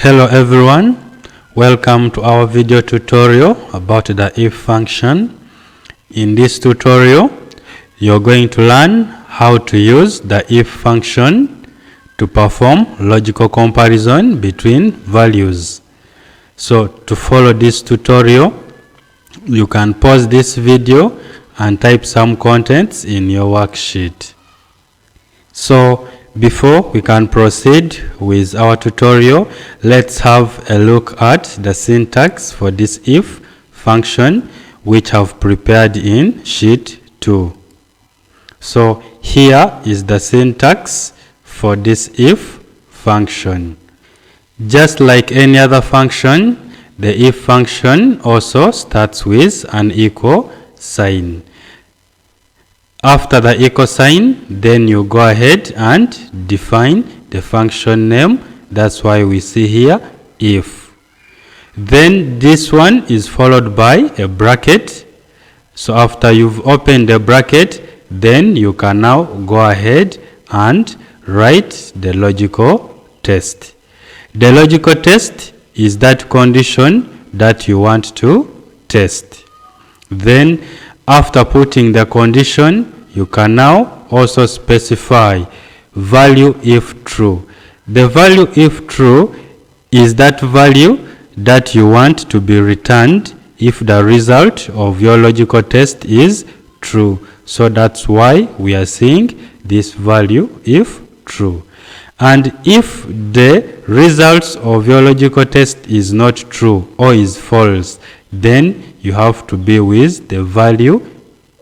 Hello everyone, welcome to our video tutorial about the if function. In this tutorial, you're going to learn how to use the if function to perform logical comparison between values. So to follow this tutorial, you can pause this video and type some contents in your worksheet. So before we can proceed with our tutorial, let's have a look at the syntax for this if function which I've prepared in sheet 2. So here is the syntax for this if function. Just like any other function, the if function also starts with an equal sign. After the equal sign, then you go ahead and define the function name. That's why we see here if. Then this one is followed by a bracket. So after you've opened the bracket, then you can now go ahead and write the logical test. The logical test is that condition that you want to test. Then after putting the condition, you can now also specify value if true. The value if true is that value that you want to be returned if the result of your logical test is true. So that's why we are seeing this value if true. And if the results of your logical test is not true or is false, then you have to be with the value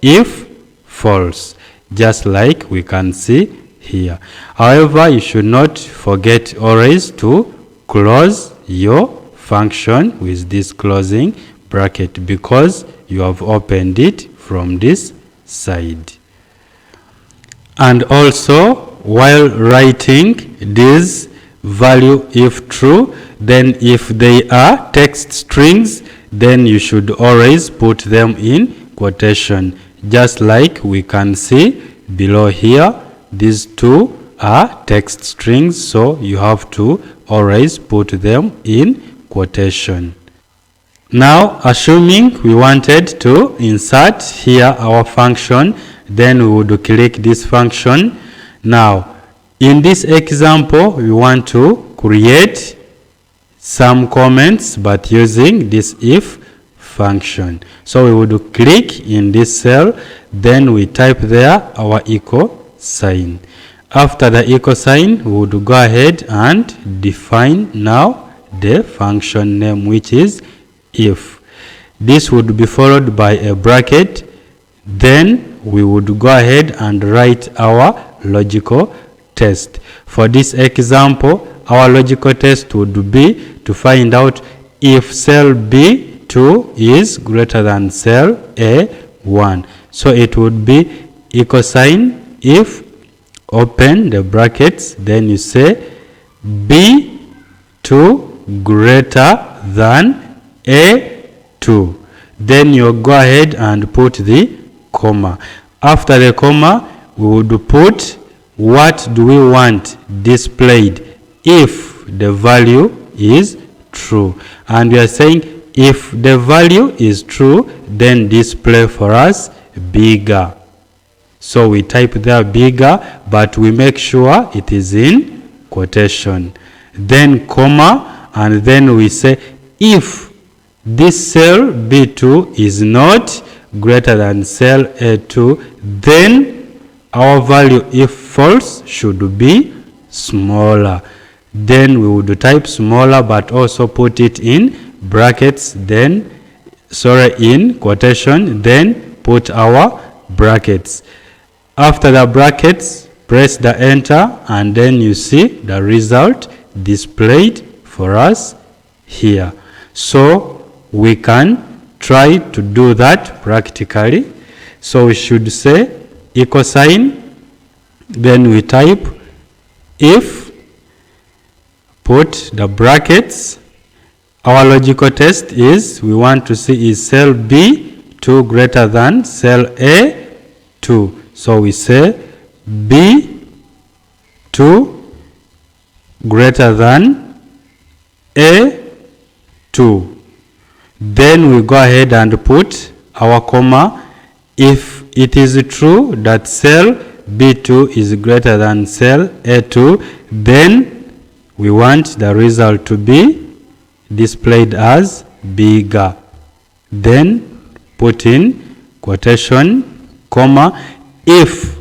if false, just like we can see here. However, you should not forget always to close your function with this closing bracket because you have opened it from this side. And also, while writing this value if true, then if they are text strings, then you should always put them in quotation, just like we can see below here. These two are text strings, so you have to always put them in quotation. Now, assuming we wanted to insert here our function, then we would click this function. Now, in this example, we want to create some comments but using this if function. So we would click in this cell, then we type there our equal sign. After the equal sign, we would go ahead and define now the function name, which is if. This would be followed by a bracket. Then we would go ahead and write our logical test. For this example, our logical test would be to find out if cell B2 is greater than cell A1. So it would be equal sign if, open the brackets, then you say B2 greater than A2. Then you go ahead and put the comma. After the comma, we would put what do we want displayed if the value is true. And we are saying if the value is true, then display for us bigger. So we type there bigger, but we make sure it is in quotation. Then comma, and then we say if this cell B2 is not greater than cell A2, then our value if false should be smaller. Then we would type smaller but also put it in brackets, then in quotation, then put our brackets. After the brackets, press the enter, and then you see the result displayed for us here. So we can try to do that practically. So we should say equal sign, then we type if, put the brackets. Our logical test is we want to see is cell B2 greater than cell A2. So we say B2 greater than A2. Then we go ahead and put our comma. If it is true that cell B2 is greater than cell A2, then we want the result to be displayed as bigger. Then put in quotation, comma, if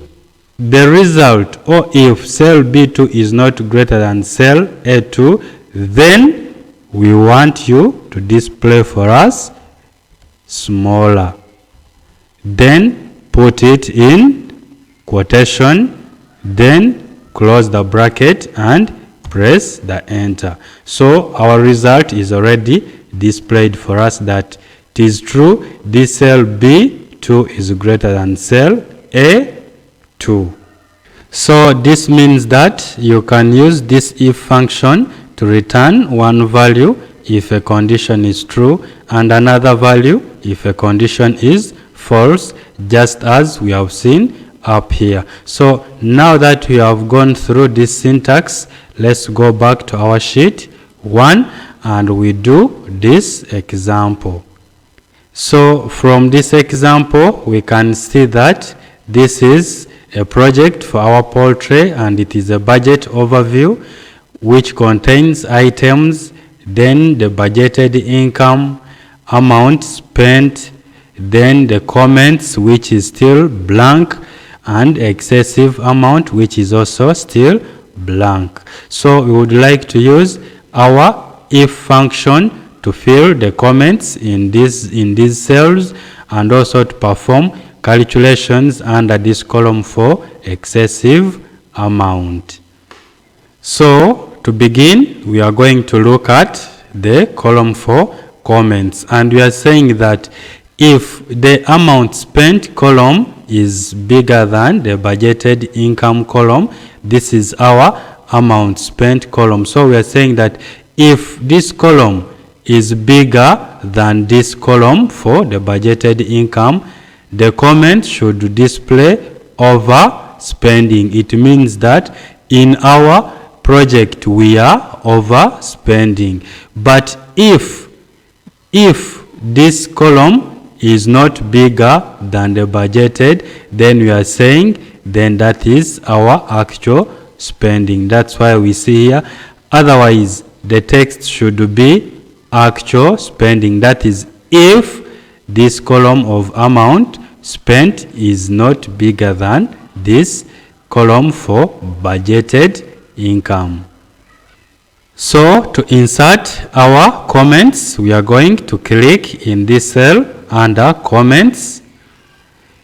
the result, or if cell B2 is not greater than cell A2, then we want you to display for us smaller. Then put it in quotation, then close the bracket and press the enter. So our result is already displayed for us that it is true this cell B2 is greater than cell A2. So this means that you can use this if function to return one value if a condition is true and another value if a condition is false, just as we have seen up here. So now that we have gone through this syntax, let's go back to our sheet 1 and we do this example. So from this example we can see that this is a project for our poultry and it is a budget overview which contains items, then the budgeted income, amount spent, then the comments which is still blank, and excessive amount which is also still blank. So we would like to use our if function to fill the comments in these cells and also to perform calculations under this column for excessive amount. So to begin, we are going to look at the column for comments, and we are saying that if the amount spent column is bigger than the budgeted income column, this is our amount spent column. So we are saying that if this column is bigger than this column for the budgeted income, the comment should display overspending. It means that in our project we are overspending. But if this column is not bigger than the budgeted, then we are saying then that is our actual spending. That's why we see here. Otherwise the text should be actual spending. That is if this column of amount spent is not bigger than this column for budgeted income. So to insert our comments, we are going to click in this cell under comments.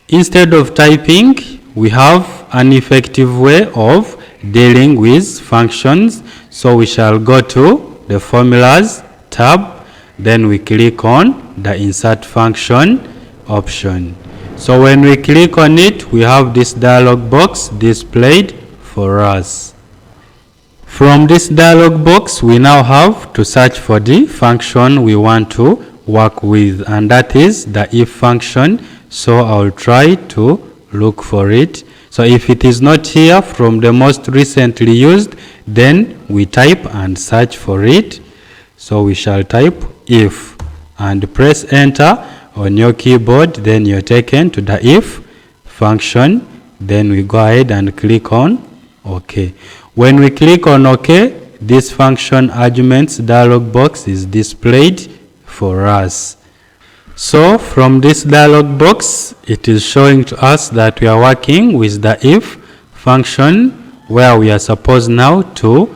Instead of typing, we have an effective way of dealing with functions. So we shall go to the formulas tab, then we click on the insert function option. So when we click on it, we have this dialog box displayed for us. From this dialog box, we now have to search for the function we want to work with, and that is the if function. So I'll try to look for it. So if it is not here from the most recently used, then we type and search for it. So we shall type if and press enter on your keyboard, then you're taken to the if function. Then we go ahead and click on OK. When we click on OK, this function arguments dialog box is displayed for us. So from this dialog box, it is showing to us that we are working with the if function, where we are supposed now to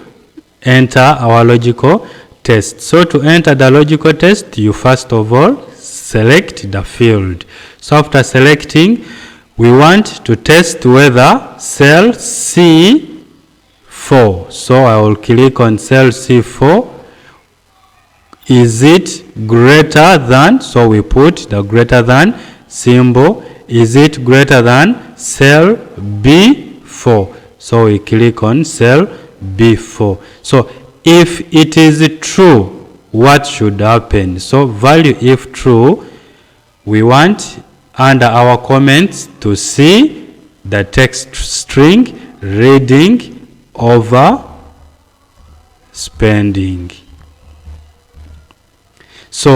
enter our logical test. So to enter the logical test, you first of all select the field. So after selecting, we want to test whether cell C4. So I will click on cell C4. Is it greater than? So we put the greater than symbol. Is it greater than cell B4? So we click on cell B4. So if it is true, what should happen? So value if true, we want under our comments to see the text string reading over spending. So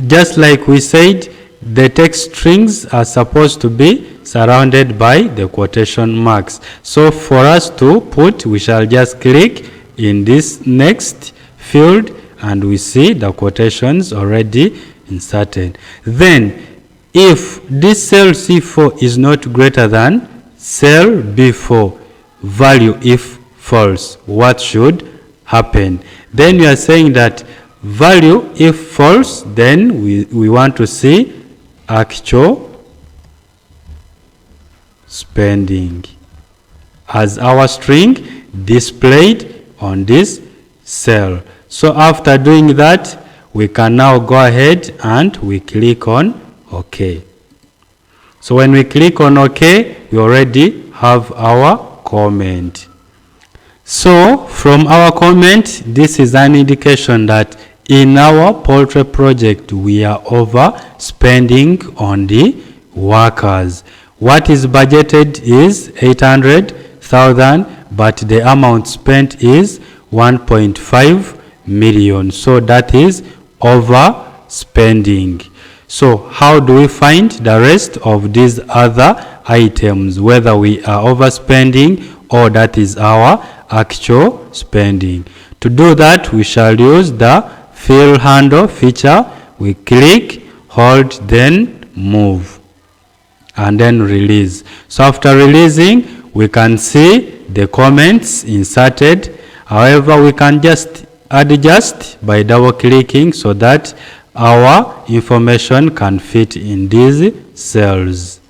just like we said, the text strings are supposed to be surrounded by the quotation marks. So for us to put, we shall just click in this next field and we see the quotations already inserted. Then if this cell C4 is not greater than cell B4, value if false, what should happen? Then we are saying that value if false, then we want to see actual spending as our string displayed on this cell. So after doing that, we can now go ahead and we click on OK. So when we click on OK, we already have our comment. So from our comment, this is an indication that in our poultry project, we are overspending on the workers. What is budgeted is 800,000, but the amount spent is 1.5 million. So that is overspending. So how do we find the rest of these other items, whether we are overspending or that is our actual spending? To do that, we shall use the fill handle feature. We click, hold, then move, and then release. So after releasing, we can see the comments inserted. However, we can just adjust by double clicking so that our information can fit in these cells.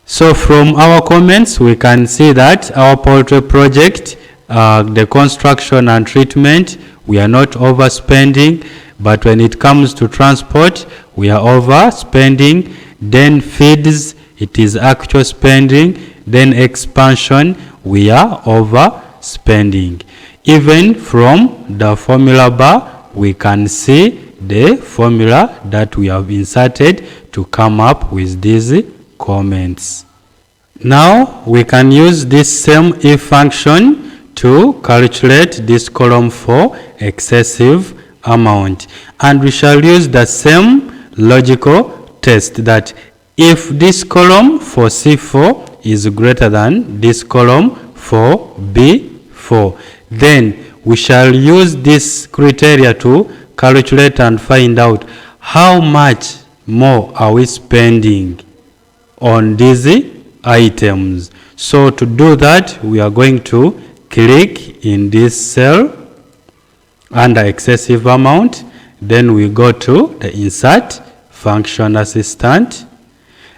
So from our comments, we can see that our poultry project, the construction and treatment, we are not overspending, but when it comes to transport, we are overspending. Then feeds, it is actual spending. Then expansion, we are overspending. Even from the formula bar, we can see the formula that we have inserted to come up with these comments. Now we can use this same if function to calculate this column for excessive amount, and we shall use the same logical test that if this column for C4 is greater than this column for B4, then we shall use this criteria to calculate and find out how much more are we spending on these items. So to do that, we are going to click in this cell under excessive amount. Then we go to the insert function assistant.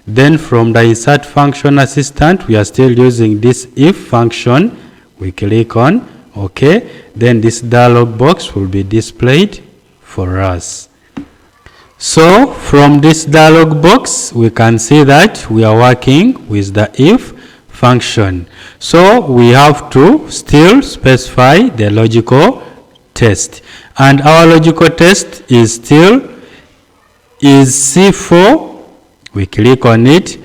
Then from the insert function assistant, we are still using this if function. We click on OK. Then this dialog box will be displayed for us. So from this dialog box, we can see that we are working with the if function. So we have to still specify the logical test, and our logical test is still is C4, we click on it,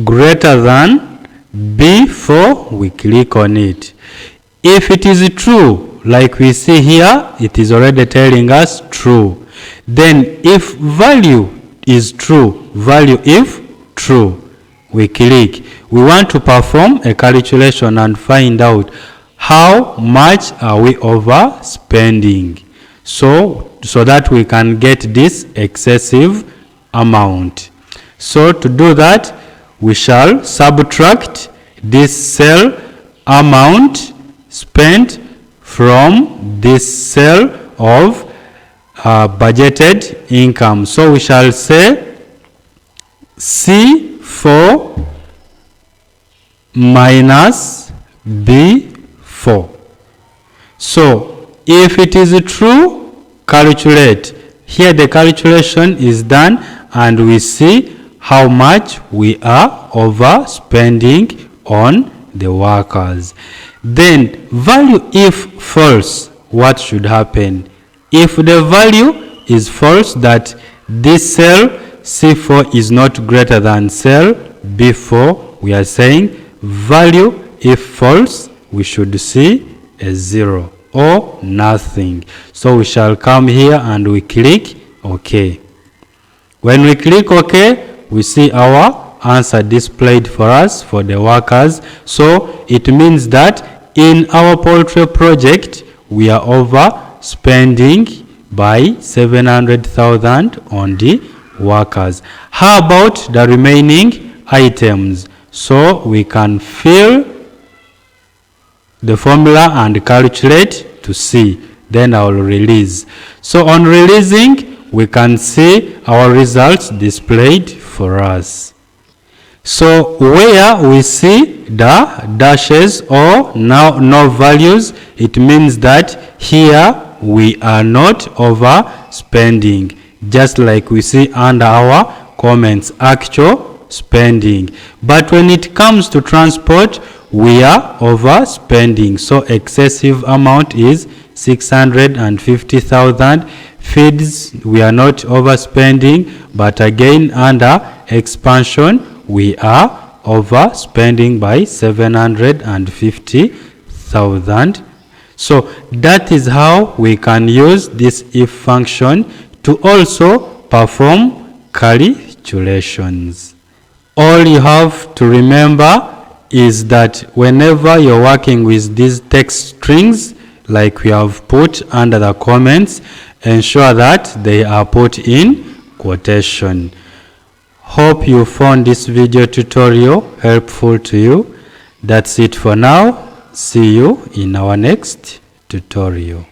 greater than B4, we click on it. If it is true, like we see here, it is already telling us true. Then if value is true, value if true, we click. We want to perform a calculation and find out how much are we overspending, so that we can get this excessive amount. So to do that, we shall subtract this cell amount spent from this cell of budgeted income. So we shall say C4 minus B4. So if it is true, calculate. Here the calculation is done and we see how much we are overspending on the workers. Then value if false, what should happen? If the value is false, that this cell C4 is not greater than cell B4, we are saying value if false, we should see a 0. or nothing. So we shall come here and we click OK. When we click OK, we see our answer displayed for us for the workers. So it means that in our poultry project, we are overspending by 700,000 on the workers. How about the remaining items? So we can fill the formula and calculate to see. Then I will release. So on releasing, we can see our results displayed for us. So where we see the dashes or no values, it means that here we are not overspending, just like we see under our comments, actual spending. But when it comes to transport, we are overspending. So excessive amount is 650,000. Feeds, we are not overspending, but again under expansion, we are overspending by 750,000. So that is how we can use this if function to also perform calculations. All you have to remember is that whenever you're working with these text strings, like we have put under the comments, ensure that they are put in quotation. Hope you found this video tutorial helpful to you. That's it for now. See you in our next tutorial.